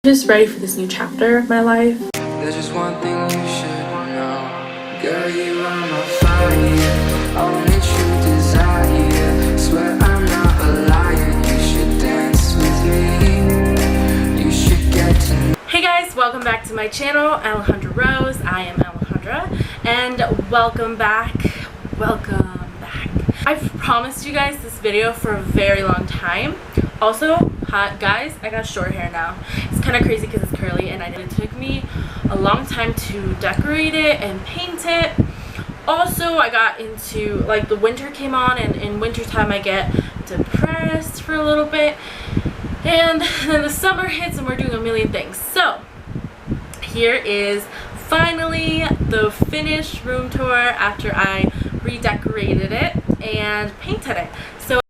Just ready for this new chapter of my life. There's just one thing you should know. Girl, you are my fire, only true desire. Swear I'm not a liar, you should dance with me. You should get to know. Hey guys, welcome back to my channel, Alejandra Rose. I am Alejandra, and welcome back. I've promised you guys this video for a very long time. Also, guys, I got short hair now. It's kind of crazy because it's curly, and it took me a long time to decorate it and paint it. Also, I got into, like, the winter came on, and in wintertime I get depressed for a little bit, and then the summer hits and we're doing a million things. So here is finally the finished room tour after I redecorated it and painted it. So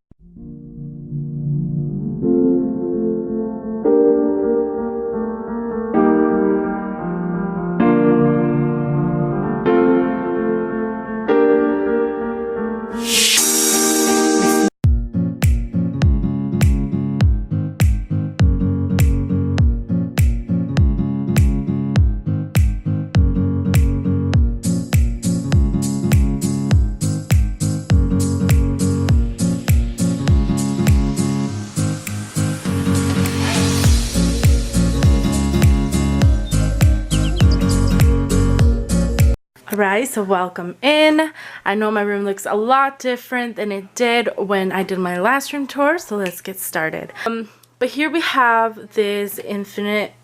alright, so welcome in. I know my room looks a lot different than it did when I did my last room tour, so let's get started. But here we have this infinite,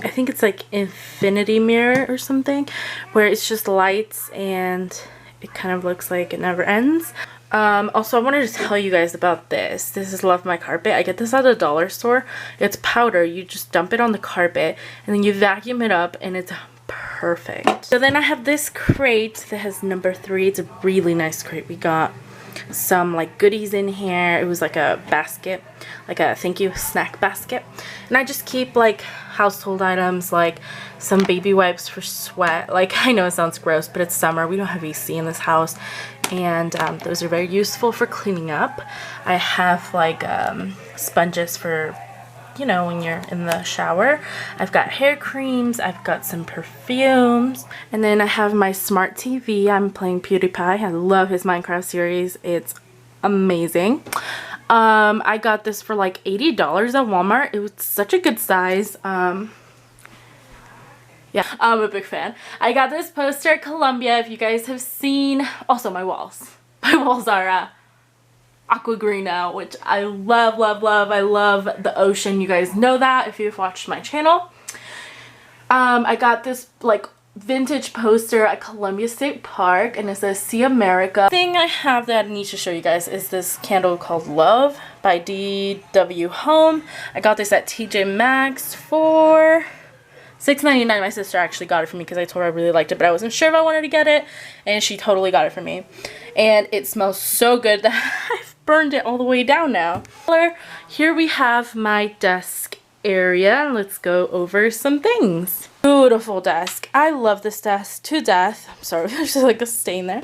I think it's like infinity mirror or something, where it's just lights and it kind of looks like it never ends. Also, I wanted to tell you guys about this. This is Love My Carpet. I get this at the dollar store. It's powder. You just dump it on the carpet and then you vacuum it up and it's perfect. So then I have this crate that has number 3. It's a really nice crate. We got some like goodies in here. It was like a basket, like a thank you snack basket, and I just keep like household items, like some baby wipes for sweat. Like, I know it sounds gross, but it's summer, we don't have AC in this house, and those are very useful for cleaning up. I have like sponges for, you know, when you're in the shower. I've got hair creams, I've got some perfumes, and then I have my smart TV. I'm playing PewDiePie. I love his Minecraft series. It's amazing. I got this for like $80 at Walmart. It was such a good size. Yeah, I'm a big fan. I got this poster at Columbia, if you guys have seen. Also, my walls. My walls are aqua green now, which I love. I love the ocean. You guys know that if you've watched my channel. I got this like vintage poster at Columbia State Park, and it says See America. The thing I have that I need to show you guys is this candle called Love by DW Home. I got this at TJ Maxx for $6.99. My sister actually got it for me because I told her I really liked it, but I wasn't sure if I wanted to get it, and she totally got it for me. And it smells so good that I've burned it all the way down now. Here we have my desk area. Let's go over some things. Beautiful desk. I love this desk to death. I'm sorry, there's just like a stain there.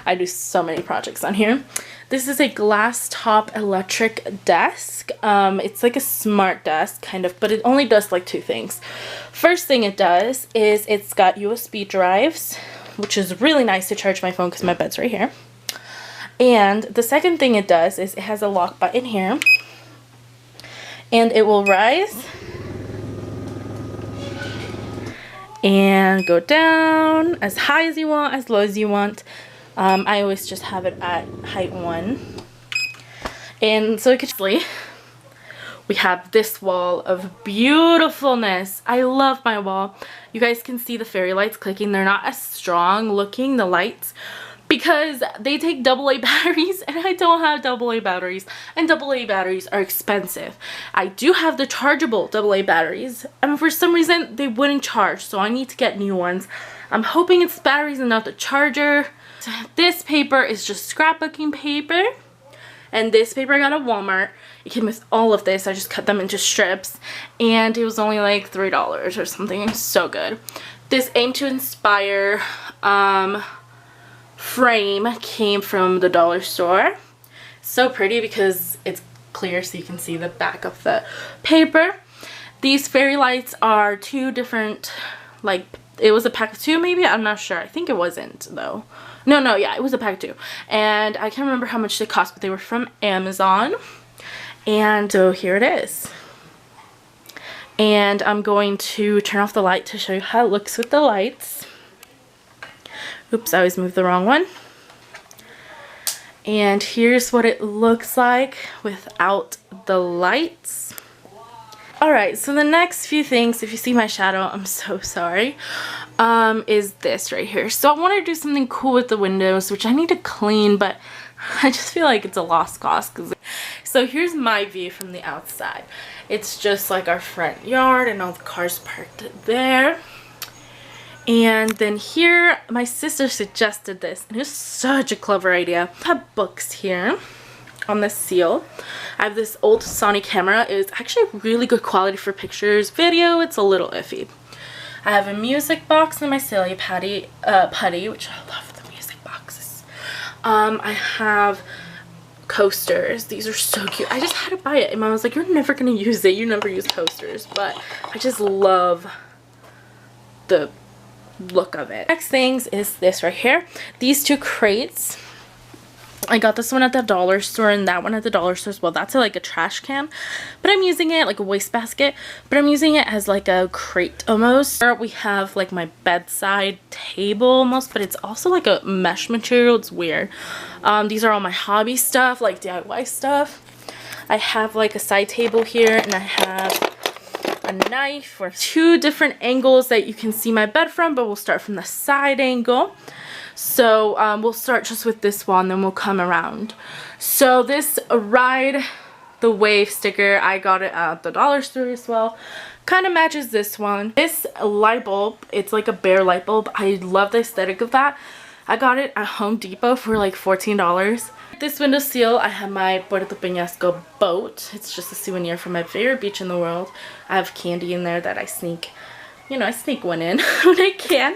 I do so many projects on here. This is a glass top electric desk. It's like a smart desk kind of, but it only does like 2 things. First thing it does is it's got USB drives, which is really nice to charge my phone because my bed's right here. And the second thing it does is it has a lock button here, and it will rise and go down as high as you want, as low as you want. I always just have it at height 1. And so it could sleep. We have this wall of beautifulness. I love my wall. You guys can see the fairy lights clicking. They're not as strong looking, the lights, because they take AA batteries, and I don't have AA batteries, and AA batteries are expensive. I do have the chargeable AA batteries, and for some reason they wouldn't charge, so I need to get new ones. I'm hoping it's batteries and not the charger. This paper is just scrapbooking paper, and this paper I got at Walmart. It came with all of this. I just cut them into strips, and it was only like $3 or something. It's so good. This Aim to Inspire frame came from the dollar store. So pretty because it's clear so you can see the back of the paper. These fairy lights are 2 different, like, it was a pack of 2 maybe? I'm not sure. I think it wasn't though. No, yeah, it was a pack of 2. And I can't remember how much they cost, but they were from Amazon. And so here it is. And I'm going to turn off the light to show you how it looks with the lights. Oops, I always moved the wrong one. And here's what it looks like without the lights. Alright, so the next few things, if you see my shadow, I'm so sorry, is this right here. So I want to do something cool with the windows, which I need to clean, but I just feel like it's a lost cause. So here's my view from the outside. It's just like our front yard and all the cars parked there. And then here, my sister suggested this, and it was such a clever idea. I have books here on the seal. I have this old Sony camera. It's actually really good quality for pictures. Video, it's a little iffy. I have a music box and my silly putty, which I love the music boxes. I have coasters. These are so cute. I just had to buy it. And Mom was like, you're never going to use it. You never use coasters. But I just love the look of it. Next things is this right here. These 2 crates. I got this one at the dollar store and that one at the dollar store as well. That's like a trash can, but I'm using it like a wastebasket, but I'm using it as like a crate almost. We have like my bedside table almost, but it's also like a mesh material. It's weird. These are all my hobby stuff, like DIY stuff. I have like a side table here, and I have a knife or 2 different angles that you can see my bed from, but we'll start from the side angle. So we'll start just with this one, then we'll come around. So this Ride the Wave sticker, I got it at the dollar store as well. Kind of matches this one. This light bulb, it's like a bear light bulb. I love the aesthetic of that. I got it at Home Depot for like $14. This window seal, I have my Puerto Peñasco boat. It's just a souvenir from my favorite beach in the world. I have candy in there that I sneak, you know, I sneak one in when I can.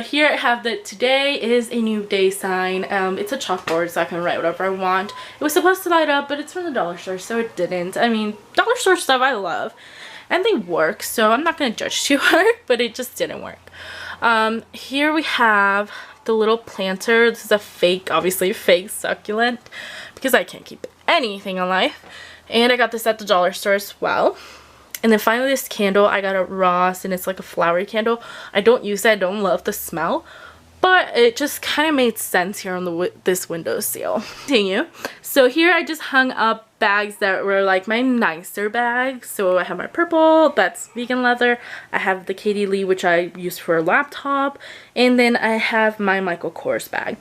Here I have that today is a new day sign. It's a chalkboard, so I can write whatever I want. It was supposed to light up, but it's from the dollar store, so it didn't. I mean, dollar store stuff I love, and they work, so I'm not going to judge too hard, but it just didn't work. Here we have the little planter. This is a fake, obviously fake succulent, because I can't keep anything alive. And I got this at the dollar store as well. And then finally this candle, I got at Ross, and it's like a flowery candle. I don't use it, I don't love the smell, but it just kind of made sense here on this window seal. Continue. So here I just hung up bags that were like my nicer bags. So I have my purple, that's vegan leather. I have the Katie Lee, which I use for a laptop. And then I have my Michael Kors bag.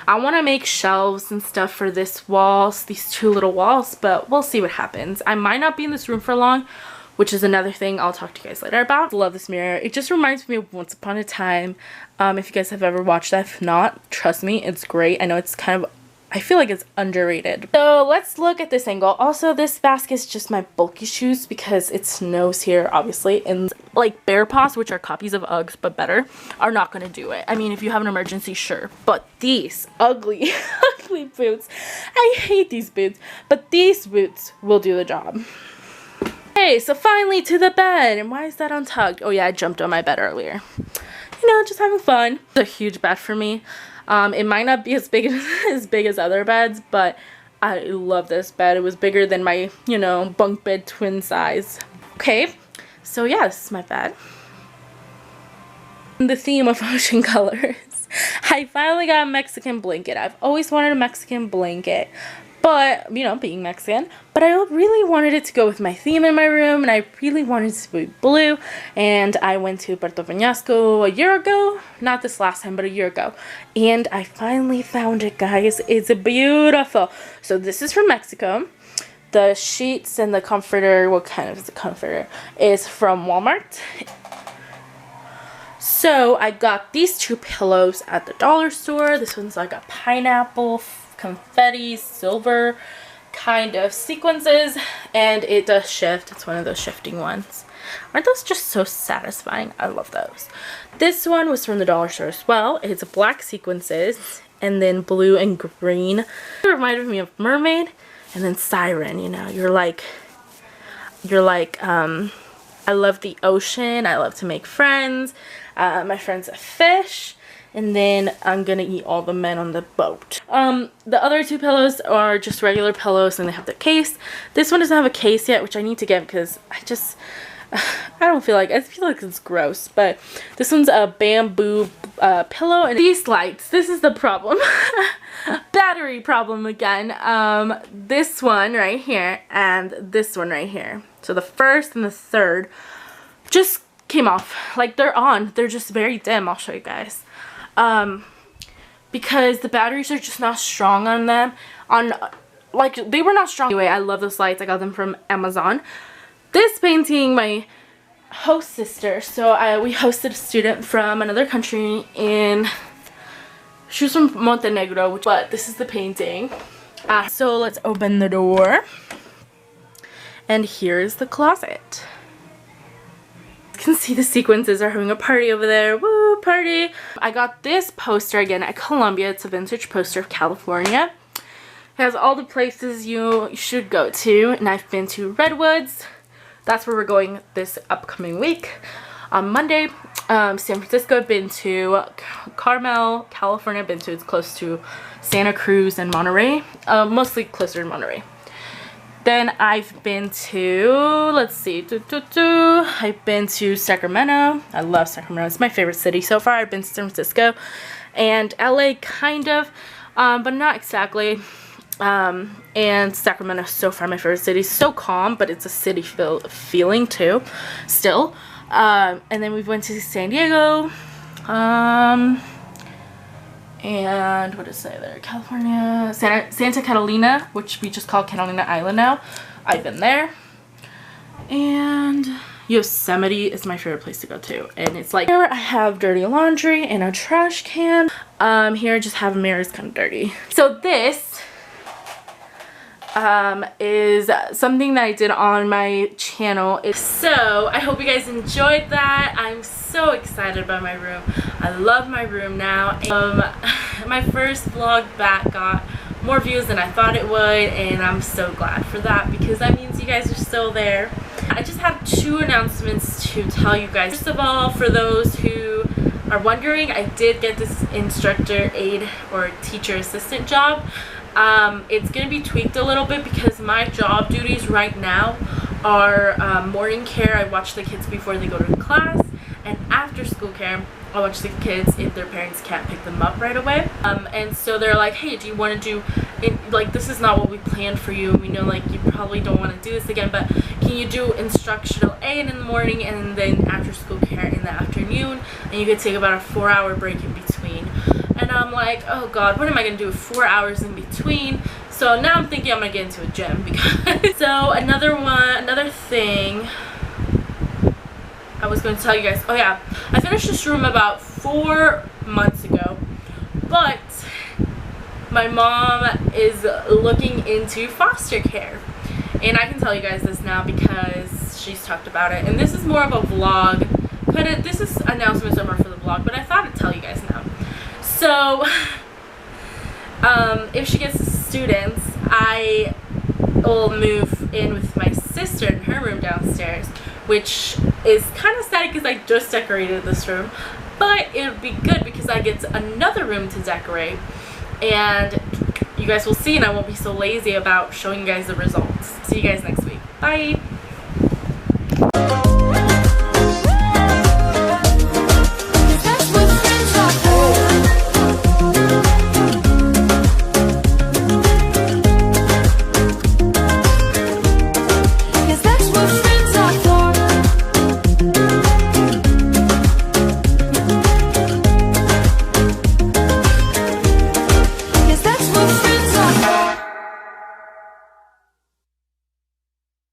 I want to make shelves and stuff for this walls, these 2 little walls, but we'll see what happens. I might not be in this room for long, which is another thing I'll talk to you guys later about. I love this mirror. It just reminds me of Once Upon a Time. If you guys have ever watched that, if not, trust me, it's great. I know it's kind of, I feel like it's underrated. So let's look at this angle. Also, this basket is just my bulky shoes because it snows here, obviously. And like Bear Paws, which are copies of Uggs, but better, are not going to do it. I mean, if you have an emergency, sure. But these ugly, ugly boots, I hate these boots, but these boots will do the job. Okay, so finally to the bed. And why is that untucked? Oh yeah, I jumped on my bed earlier. You know, just having fun. It's a huge bed for me. It might not be as big as other beds, but I love this bed. It was bigger than my, you know, bunk bed twin size. Okay, so yeah, this is my bed. The theme of ocean colors. I finally got a Mexican blanket. I've always wanted a Mexican blanket. But, you know, being Mexican, but I really wanted it to go with my theme in my room, and I really wanted it to be blue, and I went to Puerto Peñasco a year ago, not this last time, but a year ago, and I finally found it, guys. It's beautiful. So this is from Mexico. The sheets and the comforter, what kind of is the comforter, is from Walmart. So I got these 2 pillows at the dollar store. This one's like a pineapple, confetti, silver kind of sequences, and it does shift. It's one of those shifting ones. Aren't those just so satisfying? I love those. This one was from the dollar store as well. It's black sequences and then blue and green. It reminded me of Mermaid and then Siren. You know, you're like I love the ocean. I love to make friends. My friend's a fish. And then I'm gonna eat all the men on the boat. The other 2 pillows are just regular pillows and they have the case. This one doesn't have a case yet, which I need to get because I feel like it's gross. But this one's a bamboo pillow, and these lights, this is the problem. Battery problem again. This one right here and this one right here. So the first and the third just came off. Like, they're on, they're just very dim. I'll show you guys. Because the batteries are just not strong on them. Like, they were not strong. Anyway, I love those lights. I got them from Amazon. This painting, my host sister, so we hosted a student from another country she was from Montenegro, but this is the painting. So let's open the door. And here's the closet. You can see the sequences are having a party over there. Woo, party! I got this poster again at Columbia. It's a vintage poster of California. It has all the places you should go to, and I've been to Redwoods. That's where we're going this upcoming week. On Monday, San Francisco, I've been to Carmel, California, I've been to, it's close to Santa Cruz and Monterey, mostly closer to Monterey. Then I've been to, let's see, I've been to Sacramento. I love Sacramento. It's my favorite city so far. I've been to San Francisco and LA kind of, but not exactly. And Sacramento is so far my favorite city. So calm, but it's a city feeling too, still. And then we went to San Diego. And what did I say there? California, Santa Catalina, which we just call Catalina Island now. I've been there. And Yosemite is my favorite place to go to. And it's like, here I have dirty laundry and a trash can. Here I just have mirrors, kind of dirty. So this is something that I did on my channel. So I hope you guys enjoyed that. I'm so excited about my room. I love my room now. My first vlog back got more views than I thought it would, and I'm so glad for that because that means you guys are still there. I just have 2 announcements to tell you guys. First of all, for those who are wondering, I did get this instructor aide or teacher assistant job. It's going to be tweaked a little bit because my job duties right now are morning care. I watch the kids before they go to class, and after school care I watch the kids if their parents can't pick them up right away. And so they're like, hey, do you want to do it? Like, this is not what we planned for you. We know, like, you probably don't want to do this again, but can you do instructional aid in the morning and then after school care in the afternoon, and you could take about a 4-hour break in between. And I'm like, oh god, what am I gonna do with 4 hours in between? So now I'm thinking I'm gonna get into a gym because so another thing I was going to tell you guys. Oh yeah, I finished this room about 4 months ago, but my mom is looking into foster care, and I can tell you guys this now because she's talked about it. And this is more of a vlog. This is announcements over for the vlog, but I thought I'd tell you guys now. So if she gets students, I will move in with my sister in her room downstairs, which is kind of sad because I just decorated this room, but it would be good because I get another room to decorate, and you guys will see, and I won't be so lazy about showing you guys the results. See you guys next week. Bye!